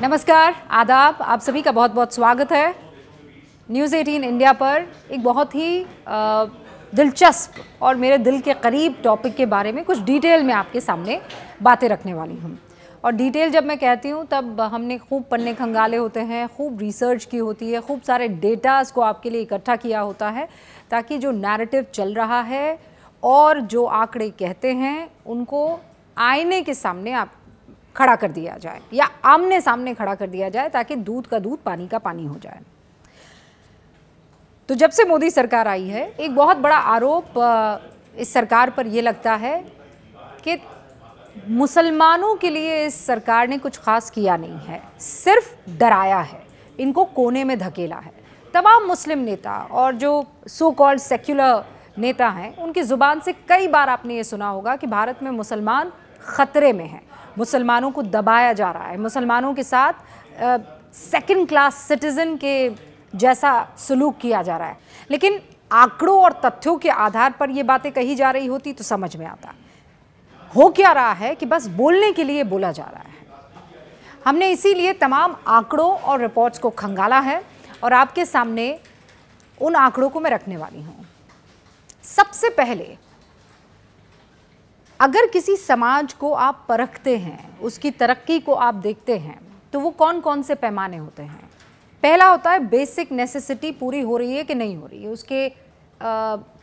नमस्कार, आदाब, आप सभी का बहुत बहुत स्वागत है न्यूज़ 18 इंडिया पर। एक बहुत ही दिलचस्प और मेरे दिल के करीब टॉपिक के बारे में कुछ डिटेल में आपके सामने बातें रखने वाली हूँ। और डिटेल जब मैं कहती हूँ तब हमने खूब पन्ने खंगाले होते हैं, खूब रिसर्च की होती है, खूब सारे डेटास को आपके लिए इकट्ठा किया होता है ताकि जो नैरेटिव चल रहा है और जो आंकड़े कहते हैं उनको आईने के सामने आप खड़ा कर दिया जाए या आमने सामने खड़ा कर दिया जाए ताकि दूध का दूध पानी का पानी हो जाए। तो जब से मोदी सरकार आई है, एक बहुत बड़ा आरोप इस सरकार पर यह लगता है कि मुसलमानों के लिए इस सरकार ने कुछ खास किया नहीं है, सिर्फ डराया है, इनको कोने में धकेला है। तमाम मुस्लिम नेता और जो सो कॉल्ड सेक्युलर नेता हैं, उनकी ज़ुबान से कई बार आपने ये सुना होगा कि भारत में मुसलमान ख़तरे में हैं, मुसलमानों को दबाया जा रहा है, मुसलमानों के साथ सेकंड क्लास सिटीज़न के जैसा सलूक किया जा रहा है। लेकिन आंकड़ों और तथ्यों के आधार पर ये बातें कही जा रही होती तो समझ में आता। हो क्या रहा है कि बस बोलने के लिए बोला जा रहा है। हमने इसीलिए तमाम आंकड़ों और रिपोर्ट्स को खंगाला है और आपके सामने उन आंकड़ों को मैं रखने वाली हूँ। सबसे पहले, अगर किसी समाज को आप परखते हैं, उसकी तरक्की को आप देखते हैं, तो वो कौन कौन से पैमाने होते हैं। पहला होता है बेसिक नेसेसिटी पूरी हो रही है कि नहीं हो रही है, उसके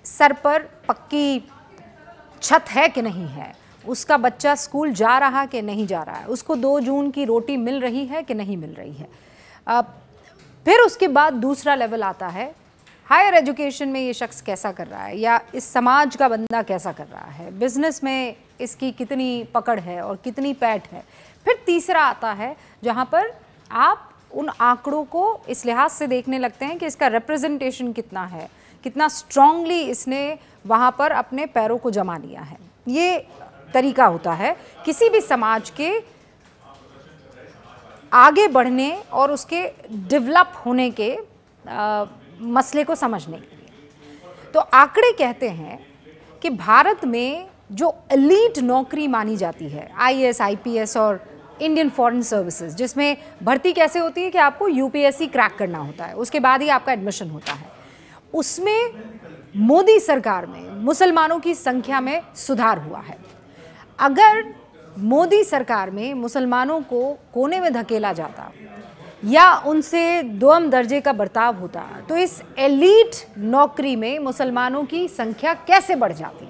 सर पर पक्की छत है कि नहीं है, उसका बच्चा स्कूल जा रहा कि नहीं जा रहा है, उसको 2 जून की रोटी मिल रही है कि नहीं मिल रही है। फिर उसके बाद दूसरा लेवल आता है, हायर एजुकेशन में ये शख्स कैसा कर रहा है या इस समाज का बंदा कैसा कर रहा है, बिजनेस में इसकी कितनी पकड़ है और कितनी पैठ है। फिर तीसरा आता है जहाँ पर आप उन आंकड़ों को इस लिहाज से देखने लगते हैं कि इसका रिप्रेजेंटेशन कितना है, कितना स्ट्रांगली इसने वहाँ पर अपने पैरों को जमा लिया है। ये तरीका होता है किसी भी समाज के आगे बढ़ने और उसके डेवलप होने के मसले को समझने के लिए। तो आंकड़े कहते हैं कि भारत में जो एलीट नौकरी मानी जाती है, आईएएस, आईपीएस और इंडियन फॉरेन सर्विसेज, जिसमें भर्ती कैसे होती है कि आपको यूपीएससी क्रैक करना होता है, उसके बाद ही आपका एडमिशन होता है, उसमें मोदी सरकार में मुसलमानों की संख्या में सुधार हुआ है। अगर मोदी सरकार में मुसलमानों को कोने में धकेला जाता या उनसे दोम दर्जे का बर्ताव होता तो इस एलीट नौकरी में मुसलमानों की संख्या कैसे बढ़ जाती।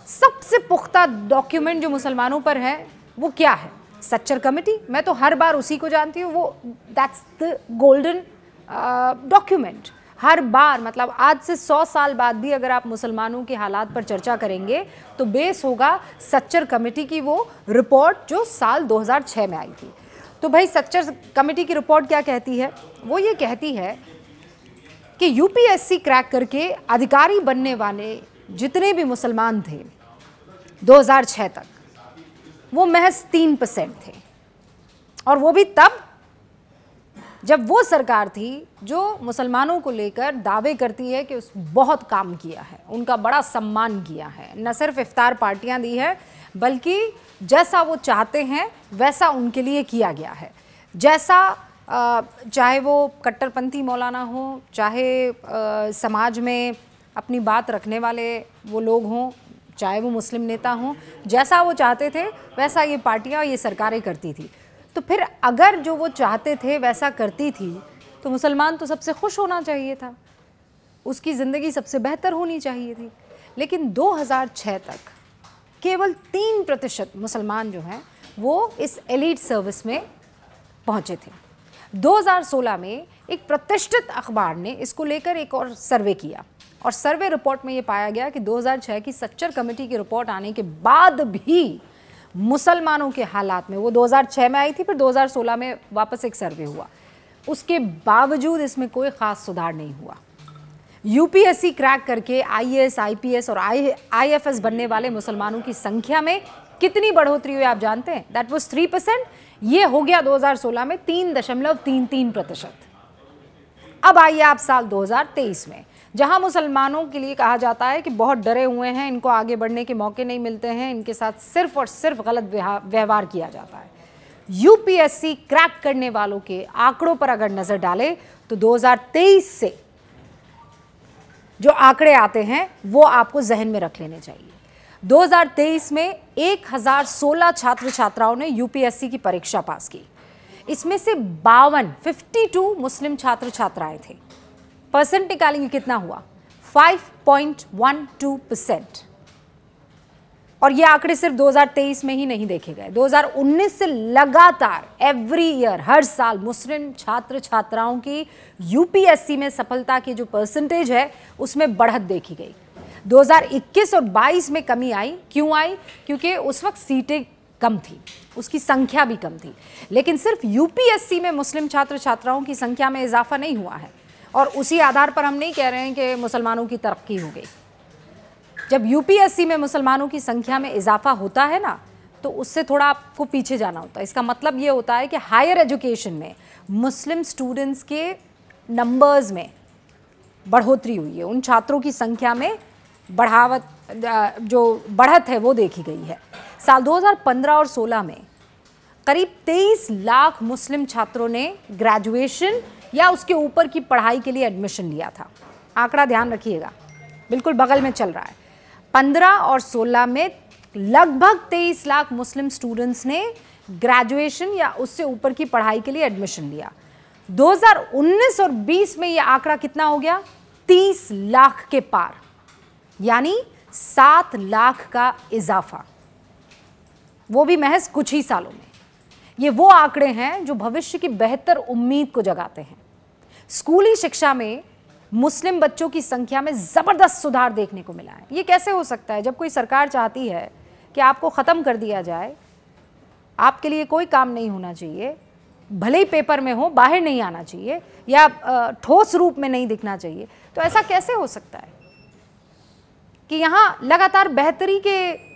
सबसे पुख्ता डॉक्यूमेंट जो मुसलमानों पर है वो क्या है? सच्चर कमेटी। मैं तो हर बार उसी को जानती हूँ, वो दैट्स द गोल्डन डॉक्यूमेंट। हर बार, मतलब आज से 100 साल बाद भी अगर आप मुसलमानों के हालात पर चर्चा करेंगे तो बेस होगा सच्चर कमेटी की वो रिपोर्ट जो साल 2006 में आई थी। तो भाई सच्चर कमेटी की रिपोर्ट क्या कहती है? वो ये कहती है कि यूपीएससी क्रैक करके अधिकारी बनने वाले जितने भी मुसलमान थे 2006 तक, वो महज 3% थे। और वो भी तब जब वो सरकार थी जो मुसलमानों को लेकर दावे करती है कि उस बहुत काम किया है, उनका बड़ा सम्मान किया है, न सिर्फ इफ्तार पार्टियां दी है बल्कि जैसा वो चाहते हैं वैसा उनके लिए किया गया है। जैसा चाहे वो कट्टरपंथी मौलाना हो, चाहे समाज में अपनी बात रखने वाले वो लोग हों, चाहे वो मुस्लिम नेता हों, जैसा वो चाहते थे वैसा ये पार्टियां, ये सरकारें करती थी। तो फिर अगर जो वो चाहते थे वैसा करती थी तो मुसलमान तो सबसे खुश होना चाहिए था, उसकी ज़िंदगी सबसे बेहतर होनी चाहिए थी। लेकिन 2006 तक केवल 3% मुसलमान जो हैं वो इस एलीट सर्विस में पहुंचे थे। 2016 में एक प्रतिष्ठित अखबार ने इसको लेकर एक और सर्वे किया और सर्वे रिपोर्ट में ये पाया गया कि 2006 की सच्चर कमेटी की रिपोर्ट आने के बाद भी मुसलमानों के हालात में, वो 2006 में आई थी, फिर 2016 में वापस एक सर्वे हुआ, उसके बावजूद इसमें कोई ख़ास सुधार नहीं हुआ। यूपीएससी क्रैक करके आईएएस, आईपीएस और आईएफएस बनने वाले मुसलमानों की संख्या में कितनी बढ़ोतरी हुई आप जानते हैं? That was 3%। ये हो गया 2016 में 3.33%। अब आइए आप साल 2023 में, जहां मुसलमानों के लिए कहा जाता है कि बहुत डरे हुए हैं, इनको आगे बढ़ने के मौके नहीं मिलते हैं, इनके साथ सिर्फ और सिर्फ गलत व्यवहार किया जाता है। यूपीएससी क्रैक करने वालों के आंकड़ों पर अगर नजर डालें तो 2023 से जो आंकड़े आते हैं वो आपको जहन में रख लेने चाहिए। 2023 में 1016 छात्र छात्राओं ने यूपीएससी की परीक्षा पास की। इसमें से 52 मुस्लिम छात्र छात्राएं थे। परसेंट निकालेंगे कितना हुआ? 5.12%। और ये आंकड़े सिर्फ 2023 में ही नहीं देखे गए, 2019 से लगातार एवरी ईयर हर साल मुस्लिम छात्र छात्राओं की यूपीएससी में सफलता की जो परसेंटेज है उसमें बढ़त देखी गई। 2021 और 22 में कमी आई। क्यों आई? क्योंकि उस वक्त सीटें कम थी, उसकी संख्या भी कम थी। लेकिन सिर्फ यूपीएससी में मुस्लिम छात्र छात्राओं की संख्या में इजाफा नहीं हुआ है और उसी आधार पर हम नहीं कह रहे हैं कि मुसलमानों की तरक्की हो गई। जब यूपीएससी में मुसलमानों की संख्या में इजाफा होता है ना, तो उससे थोड़ा आपको पीछे जाना होता है। इसका मतलब ये होता है कि हायर एजुकेशन में मुस्लिम स्टूडेंट्स के नंबर्स में बढ़ोतरी हुई है, उन छात्रों की संख्या में जो बढ़त है वो देखी गई है। साल 2015 और 16 में करीब 23 लाख मुस्लिम छात्रों ने ग्रेजुएशन या उसके ऊपर की पढ़ाई के लिए एडमिशन लिया था। आंकड़ा ध्यान रखिएगा, बिल्कुल बगल में चल रहा है। 15 और 16 में लगभग 23 लाख मुस्लिम स्टूडेंट्स ने ग्रेजुएशन या उससे ऊपर की पढ़ाई के लिए एडमिशन लिया। 2019 और 20 में यह आंकड़ा कितना हो गया? 30 लाख के पार, यानी 7 लाख का इजाफा, वो भी महज कुछ ही सालों में। ये वो आंकड़े हैं जो भविष्य की बेहतर उम्मीद को जगाते हैं। स्कूली शिक्षा में मुस्लिम बच्चों की संख्या में ज़बरदस्त सुधार देखने को मिला है। ये कैसे हो सकता है? जब कोई सरकार चाहती है कि आपको ख़त्म कर दिया जाए, आपके लिए कोई काम नहीं होना चाहिए, भले ही पेपर में हो, बाहर नहीं आना चाहिए या ठोस रूप में नहीं दिखना चाहिए, तो ऐसा कैसे हो सकता है कि यहाँ लगातार बेहतरी के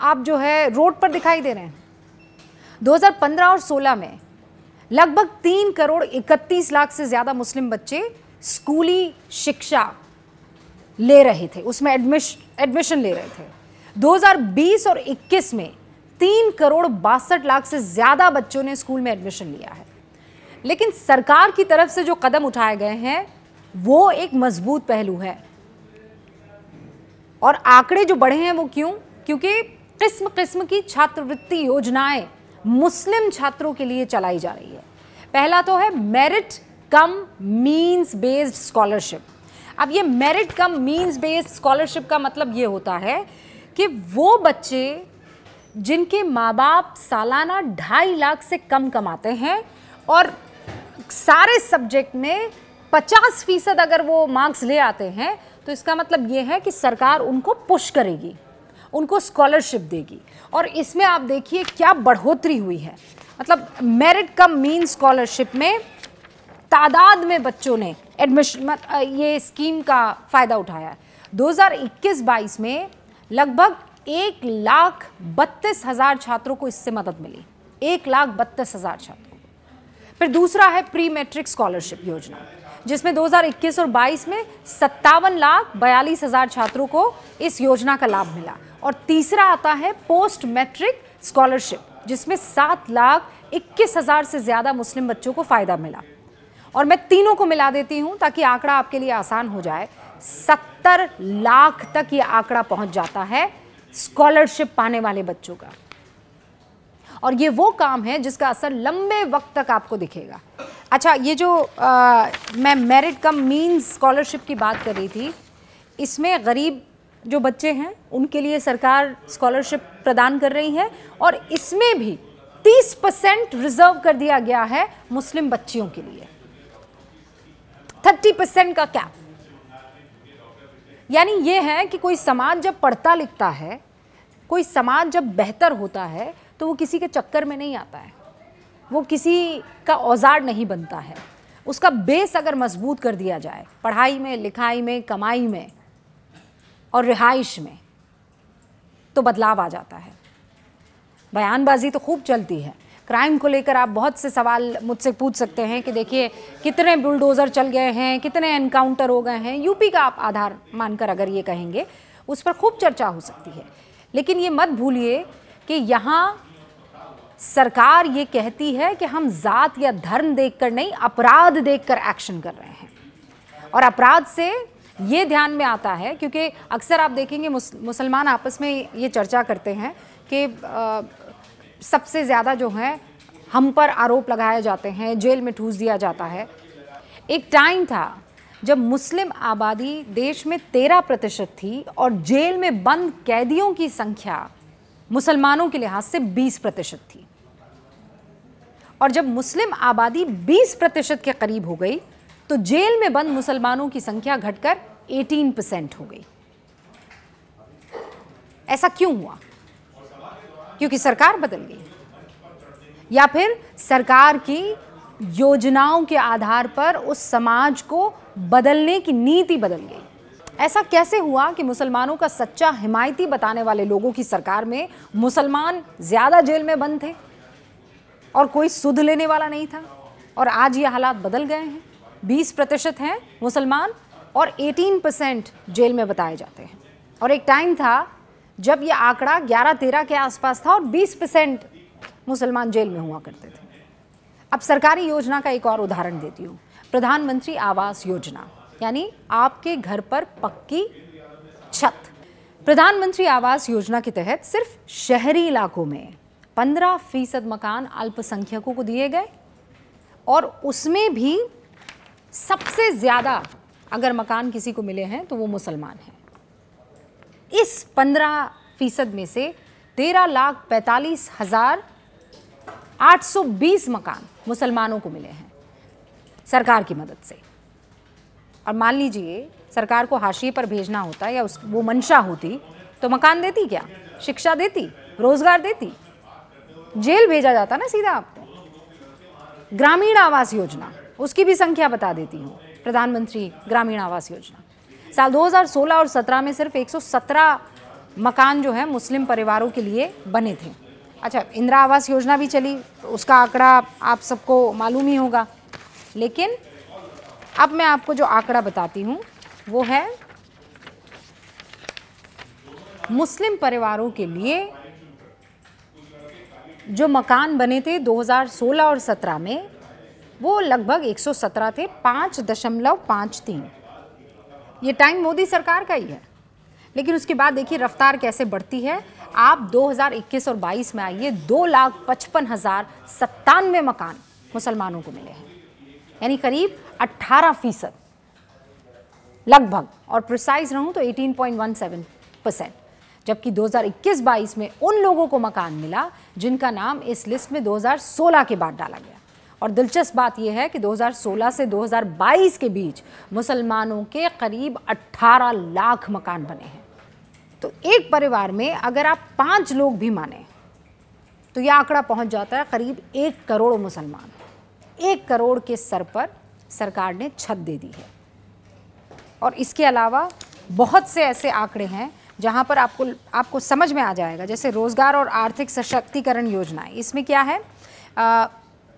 आप जो है रोड पर दिखाई दे रहे हैं? 2015 और 16 में लगभग 3 करोड़ 31 लाख से ज़्यादा मुस्लिम बच्चे स्कूली शिक्षा ले रहे थे, उसमें एडमिशन ले रहे थे। 2020 और 21 में 3 करोड़ 62 लाख से ज़्यादा बच्चों ने स्कूल में एडमिशन लिया है। लेकिन सरकार की तरफ से जो कदम उठाए गए हैं वो एक मजबूत पहलू है। और आंकड़े जो बढ़े हैं वो क्यों? क्योंकि किस्म किस्म की छात्रवृत्ति योजनाएं मुस्लिम छात्रों के लिए चलाई जा रही है। पहला तो है merit come means based scholarship. अब ये merit come means based scholarship का मतलब ये होता है कि वो बच्चे जिनके माँ बाप सालाना 2.5 लाख से कम कमाते हैं और सारे सब्जेक्ट में 50% अगर वो मार्क्स ले आते हैं, तो इसका मतलब ये है कि सरकार उनको पुश करेगी, उनको स्कॉलरशिप देगी। और इसमें आप देखिए क्या बढ़ोतरी हुई है। मतलब मेरिट कम मीन्स स्कॉलरशिप में तादाद में बच्चों ने एडमिशन ये स्कीम का फ़ायदा उठाया है। 2021-22 में लगभग 1,32,000 छात्रों को इससे मदद मिली, 1,32,000 छात्रों को। फिर दूसरा है प्री मैट्रिक स्कॉलरशिप योजना, जिसमें 2021 और 22 में 57,42,000 छात्रों को इस योजना का लाभ मिला। और तीसरा आता है पोस्ट मैट्रिक स्कॉलरशिप, जिसमें 7,21,000 से ज़्यादा मुस्लिम बच्चों को फ़ायदा मिला। और मैं तीनों को मिला देती हूं ताकि आंकड़ा आपके लिए आसान हो जाए। 70 लाख तक ये आंकड़ा पहुंच जाता है स्कॉलरशिप पाने वाले बच्चों का। और ये वो काम है जिसका असर लंबे वक्त तक आपको दिखेगा। अच्छा, ये जो मैं मेरिट कम मीन्स स्कॉलरशिप की बात कर रही थी, इसमें गरीब जो बच्चे हैं उनके लिए सरकार स्कॉलरशिप प्रदान कर रही है और इसमें भी 30% रिजर्व कर दिया गया है मुस्लिम बच्चियों के लिए, 30% का कैप। यानी ये है कि कोई समाज जब पढ़ता लिखता है, कोई समाज जब बेहतर होता है, तो वो किसी के चक्कर में नहीं आता है, वो किसी का औजार नहीं बनता है। उसका बेस अगर मजबूत कर दिया जाए पढ़ाई में, लिखाई में, कमाई में और रिहाइश में, तो बदलाव आ जाता है। बयानबाजी तो खूब चलती है, क्राइम को लेकर आप बहुत से सवाल मुझसे पूछ सकते हैं कि देखिए कितने बुलडोज़र चल गए हैं, कितने एनकाउंटर हो गए हैं। यूपी का आप आधार मानकर अगर ये कहेंगे, उस पर खूब चर्चा हो सकती है। लेकिन ये मत भूलिए कि यहाँ सरकार ये कहती है कि हम जात या धर्म देखकर नहीं, अपराध देखकर एक्शन कर रहे हैं। और अपराध से ये ध्यान में आता है, क्योंकि अक्सर आप देखेंगे मुसलमान आपस में ये चर्चा करते हैं कि सबसे ज़्यादा जो है हम पर आरोप लगाए जाते हैं, जेल में ठूस दिया जाता है। एक टाइम था जब मुस्लिम आबादी देश में 13% थी और जेल में बंद कैदियों की संख्या मुसलमानों के लिहाज से 20% थी। और जब मुस्लिम आबादी 20% के करीब हो गई तो जेल में बंद मुसलमानों की संख्या घटकर 18% हो गई। ऐसा क्यों हुआ? क्योंकि सरकार बदल गई, या फिर सरकार की योजनाओं के आधार पर उस समाज को बदलने की नीति बदल गई। ऐसा कैसे हुआ कि मुसलमानों का सच्चा हिमायती बताने वाले लोगों की सरकार में मुसलमान ज़्यादा जेल में बंद थे और कोई सुध लेने वाला नहीं था, और आज ये हालात बदल गए हैं। 20% हैं मुसलमान और 18% जेल में बताए जाते हैं। और एक टाइम था जब ये आंकड़ा 11-13 के आसपास था और 20% मुसलमान जेल में हुआ करते थे। अब सरकारी योजना का एक और उदाहरण देती हूँ, प्रधानमंत्री आवास योजना, यानी आपके घर पर पक्की छत। प्रधानमंत्री आवास योजना के तहत सिर्फ शहरी इलाकों में 15% मकान अल्पसंख्यकों को दिए गए, और उसमें भी सबसे ज़्यादा अगर मकान किसी को मिले हैं तो वो मुसलमान हैं। इस 15% में से 13,45,820 मकान मुसलमानों को मिले हैं सरकार की मदद से। और मान लीजिए सरकार को हाशिए पर भेजना होता या वो मंशा होती तो मकान देती क्या? शिक्षा देती, रोजगार देती, जेल भेजा जाता ना सीधा आपको। ग्रामीण आवास योजना, उसकी भी संख्या बता देती हूँ। प्रधानमंत्री ग्रामीण आवास योजना साल 2016 और 17 में सिर्फ 117 मकान जो है मुस्लिम परिवारों के लिए बने थे। अच्छा, इंदिरा आवास योजना भी चली, तो उसका आंकड़ा आप सबको मालूम ही होगा। लेकिन अब मैं आपको जो आंकड़ा बताती हूँ वो है मुस्लिम परिवारों के लिए जो मकान बने थे 2016 और 17 में, वो लगभग 117 थे, 5.53। ये टाइम मोदी सरकार का ही है। लेकिन उसके बाद देखिए रफ्तार कैसे बढ़ती है। आप 2021 और 22 में आइए, 2,55,097 मकान मुसलमानों को मिले हैं, यानी करीब 18% लगभग, और प्रिसाइज रहूं तो 18.17%। जबकि 2021-22 में उन लोगों को मकान मिला जिनका नाम इस लिस्ट में 2016 के बाद डाला गया। और दिलचस्प बात यह है कि 2016 से 2022 के बीच मुसलमानों के करीब 18 लाख मकान बने हैं। तो एक परिवार में अगर आप 5 लोग भी माने तो यह आंकड़ा पहुंच जाता है करीब 1 करोड़ मुसलमान। 1 करोड़ के सर पर सरकार ने छत दे दी है। और इसके अलावा बहुत से ऐसे आंकड़े हैं जहां पर आपको समझ में आ जाएगा, जैसे रोजगार और आर्थिक सशक्तिकरण योजनाएं। इसमें क्या है?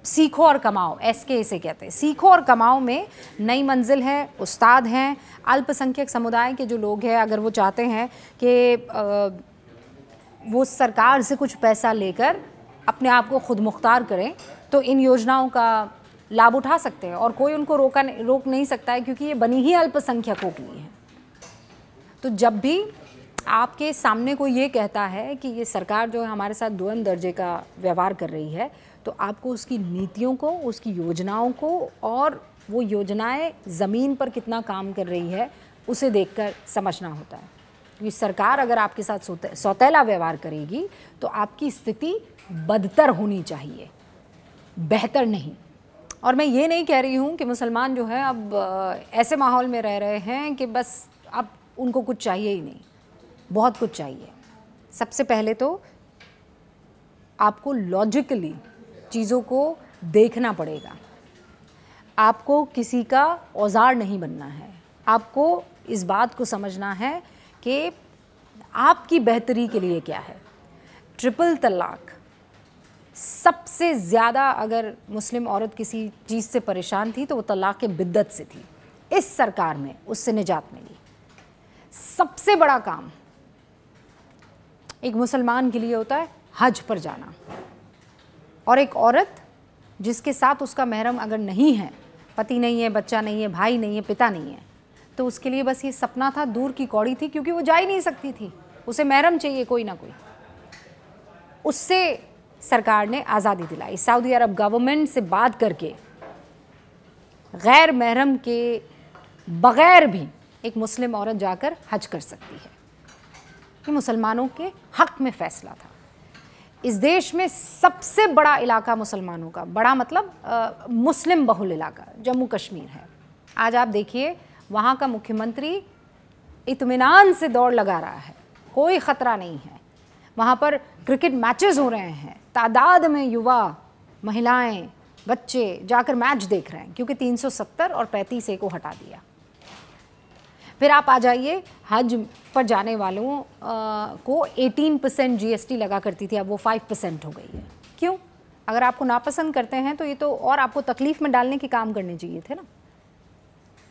सीखो और कमाओ, SK इसे कहते हैं। सीखो और कमाओ में नई मंजिल है, उस्ताद हैं, अल्पसंख्यक समुदाय के जो लोग हैं, अगर वो चाहते हैं कि वो सरकार से कुछ पैसा लेकर अपने आप को खुद मुख्तार करें, तो इन योजनाओं का लाभ उठा सकते हैं और कोई उनको रोक नहीं सकता है, क्योंकि ये बनी ही अल्पसंख्यकों के लिए है। तो जब भी आपके सामने कोई ये कहता है कि ये सरकार जो है हमारे साथ द्वंद्व दर्जे का व्यवहार कर रही है, तो आपको उसकी नीतियों को, उसकी योजनाओं को, और वो योजनाएं ज़मीन पर कितना काम कर रही है उसे देखकर समझना होता है। क्योंकि सरकार अगर आपके साथ सौतेला व्यवहार करेगी तो आपकी स्थिति बदतर होनी चाहिए, बेहतर नहीं। और मैं ये नहीं कह रही हूँ कि मुसलमान जो है अब ऐसे माहौल में रह रहे हैं कि बस अब उनको कुछ चाहिए ही नहीं, बहुत कुछ चाहिए। सबसे पहले तो आपको लॉजिकली चीज़ों को देखना पड़ेगा। आपको किसी का औजार नहीं बनना है। आपको इस बात को समझना है कि आपकी बेहतरी के लिए क्या है। ट्रिपल तलाक, सबसे ज़्यादा अगर मुस्लिम औरत किसी चीज़ से परेशान थी तो वो तलाक के बिद्दत से थी। इस सरकार में उससे निजात मिली। सबसे बड़ा काम एक मुसलमान के लिए होता है हज पर जाना। और एक औरत जिसके साथ उसका महरम अगर नहीं है, पति नहीं है, बच्चा नहीं है, भाई नहीं है, पिता नहीं है, तो उसके लिए बस ये सपना था, दूर की कौड़ी थी, क्योंकि वो जा ही नहीं सकती थी, उसे महरम चाहिए कोई ना कोई। उससे सरकार ने आज़ादी दिलाई। सऊदी अरब गवर्नमेंट से बात करके गैर महरम के बग़ैर भी एक मुस्लिम औरत जाकर हज कर सकती है। ये मुसलमानों के हक़ में फ़ैसला था। इस देश में सबसे बड़ा इलाका मुसलमानों का, बड़ा मतलब मुस्लिम बहुल इलाका जम्मू कश्मीर है। आज आप देखिए वहाँ का मुख्यमंत्री इत्मीनान से दौड़ लगा रहा है, कोई ख़तरा नहीं है। वहाँ पर क्रिकेट मैचेस हो रहे हैं, तादाद में युवा, महिलाएं, बच्चे जाकर मैच देख रहे हैं, क्योंकि 370 और 35A को हटा दिया। फिर आप आ जाइए, हज पर जाने वालों को 18% GST लगा करती थी, अब वो 5% हो गई है। क्यों? अगर आपको नापसंद करते हैं तो ये तो और आपको तकलीफ़ में डालने के काम करने चाहिए थे ना।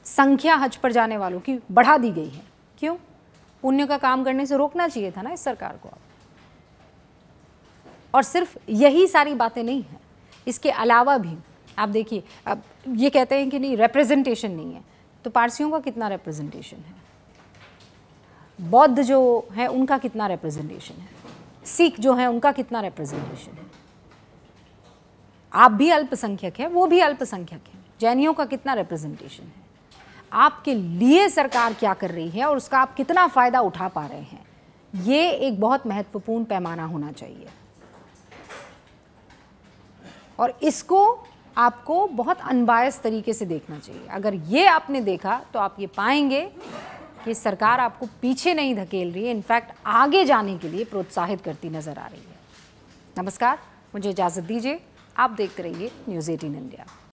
संख्या हज पर जाने वालों की बढ़ा दी गई है। क्यों? पुण्य का काम करने से रोकना चाहिए था ना इस सरकार को। और सिर्फ यही सारी बातें नहीं हैं, इसके अलावा भी आप देखिए, अब ये कहते हैं कि नहीं रिप्रेजेंटेशन नहीं है, तो पारसियों का कितना रिप्रेजेंटेशन है, बौद्ध जो है उनका कितना रिप्रेजेंटेशन है, सिख जो है उनका कितना रिप्रेजेंटेशन है। आप भी अल्पसंख्यक हैं, वो भी अल्पसंख्यक हैं, जैनियों का कितना रिप्रेजेंटेशन है। आपके लिए सरकार क्या कर रही है और उसका आप कितना फ़ायदा उठा पा रहे हैं, ये एक बहुत महत्वपूर्ण पैमाना होना चाहिए। और इसको आपको बहुत अनबायस तरीके से देखना चाहिए। अगर ये आपने देखा तो आप ये पाएंगे कि सरकार आपको पीछे नहीं धकेल रही है, इनफैक्ट आगे जाने के लिए प्रोत्साहित करती नज़र आ रही है। नमस्कार, मुझे इजाज़त दीजिए। आप देखते रहिए न्यूज़ 18 इंडिया।